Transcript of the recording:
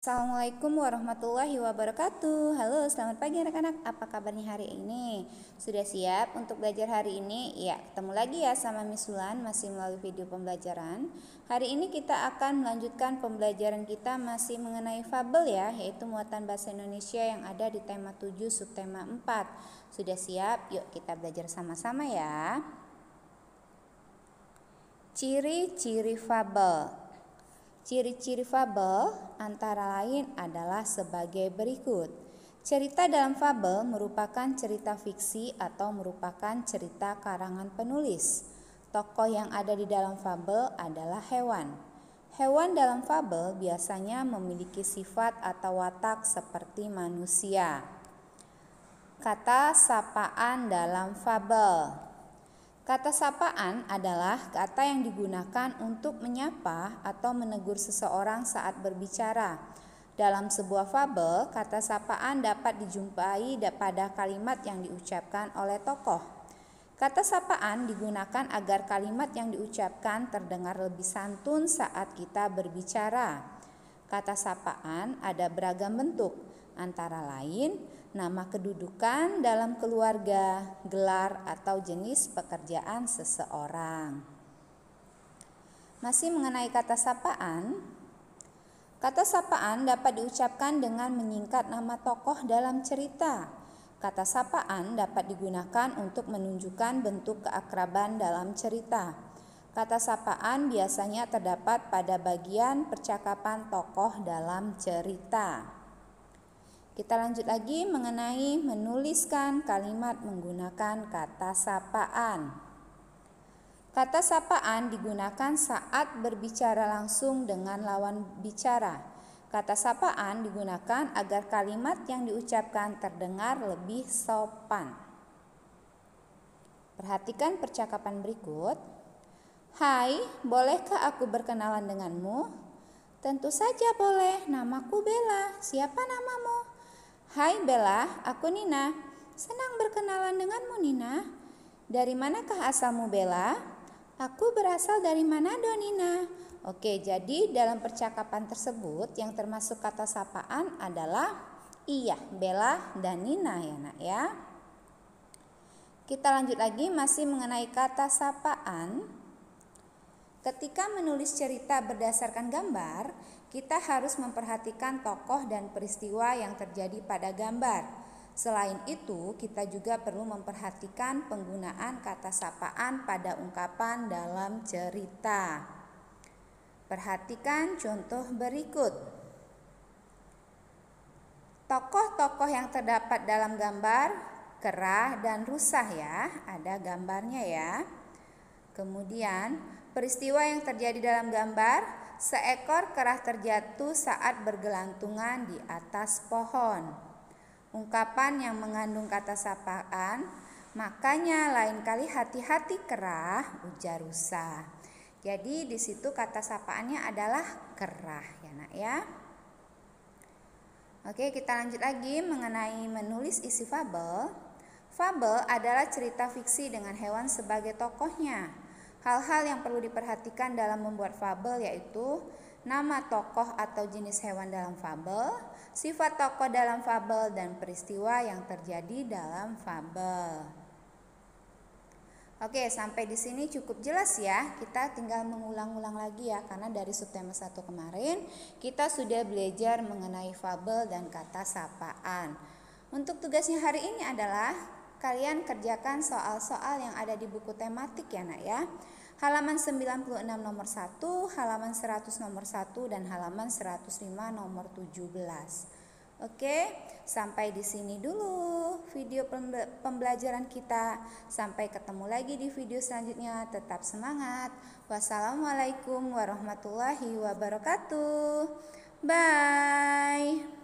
Assalamualaikum warahmatullahi wabarakatuh. Halo, selamat pagi anak-anak. Apa kabarnya hari ini? Sudah siap untuk belajar hari ini? Ya, ketemu lagi ya sama Miss Sulan masih melalui video pembelajaran. Hari ini kita akan melanjutkan pembelajaran kita masih mengenai fabel ya, yaitu muatan bahasa Indonesia yang ada di tema 7 subtema 4. Sudah siap? Yuk kita belajar sama-sama ya. Ciri-ciri fabel. Ciri-ciri fabel antara lain adalah sebagai berikut. Cerita dalam fabel merupakan cerita fiksi atau merupakan cerita karangan penulis. Tokoh yang ada di dalam fabel adalah hewan. Hewan dalam fabel biasanya memiliki sifat atau watak seperti manusia. Kata sapaan dalam fabel. Kata sapaan adalah kata yang digunakan untuk menyapa atau menegur seseorang saat berbicara. Dalam sebuah fabel, kata sapaan dapat dijumpai pada kalimat yang diucapkan oleh tokoh. Kata sapaan digunakan agar kalimat yang diucapkan terdengar lebih santun saat kita berbicara. Kata sapaan ada beragam bentuk, antara lain nama kedudukan dalam keluarga, gelar atau jenis pekerjaan seseorang. Masih mengenai kata sapaan dapat diucapkan dengan menyingkat nama tokoh dalam cerita. Kata sapaan dapat digunakan untuk menunjukkan bentuk keakraban dalam cerita. Kata sapaan biasanya terdapat pada bagian percakapan tokoh dalam cerita. Kita lanjut lagi mengenai menuliskan kalimat menggunakan kata sapaan. Kata sapaan digunakan saat berbicara langsung dengan lawan bicara. Kata sapaan digunakan agar kalimat yang diucapkan terdengar lebih sopan. Perhatikan percakapan berikut. Hai, bolehkah aku berkenalan denganmu? Tentu saja boleh, namaku Bella. Siapa namamu? Hai Bella, aku Nina. Senang berkenalan denganmu Nina. Dari manakah asalmu Bella? Aku berasal dari Manado Nina. Oke, jadi dalam percakapan tersebut yang termasuk kata sapaan adalah iya, Bella dan Nina ya nak ya. Kita lanjut lagi masih mengenai kata sapaan. Ketika menulis cerita berdasarkan gambar, kita harus memperhatikan tokoh dan peristiwa yang terjadi pada gambar. Selain itu, kita juga perlu memperhatikan penggunaan kata sapaan pada ungkapan dalam cerita. Perhatikan contoh berikut. Tokoh-tokoh yang terdapat dalam gambar Kerah dan Rusah ya, ada gambarnya ya. Kemudian, peristiwa yang terjadi dalam gambar, seekor kerah terjatuh saat bergelantungan di atas pohon. Ungkapan yang mengandung kata sapaan, makanya lain kali hati-hati kerah, ujar rusa. Jadi di situ kata sapaannya adalah kerah ya nak ya. Oke, kita lanjut lagi mengenai menulis isi fabel. Fabel adalah cerita fiksi dengan hewan sebagai tokohnya. Hal-hal yang perlu diperhatikan dalam membuat fabel yaitu nama tokoh atau jenis hewan dalam fabel, sifat tokoh dalam fabel, dan peristiwa yang terjadi dalam fabel. Oke, sampai di sini cukup jelas ya. Kita tinggal mengulang-ulang lagi ya, karena dari subtema 1 kemarin kita sudah belajar mengenai fabel dan kata sapaan. Untuk tugasnya hari ini adalah kalian kerjakan soal-soal yang ada di buku tematik ya nak ya. Halaman 96 nomor 1, halaman 100 nomor 1, dan halaman 105 nomor 17. Oke, sampai di sini dulu video pembelajaran kita. Sampai ketemu lagi di video selanjutnya. Tetap semangat. Wassalamualaikum warahmatullahi wabarakatuh. Bye.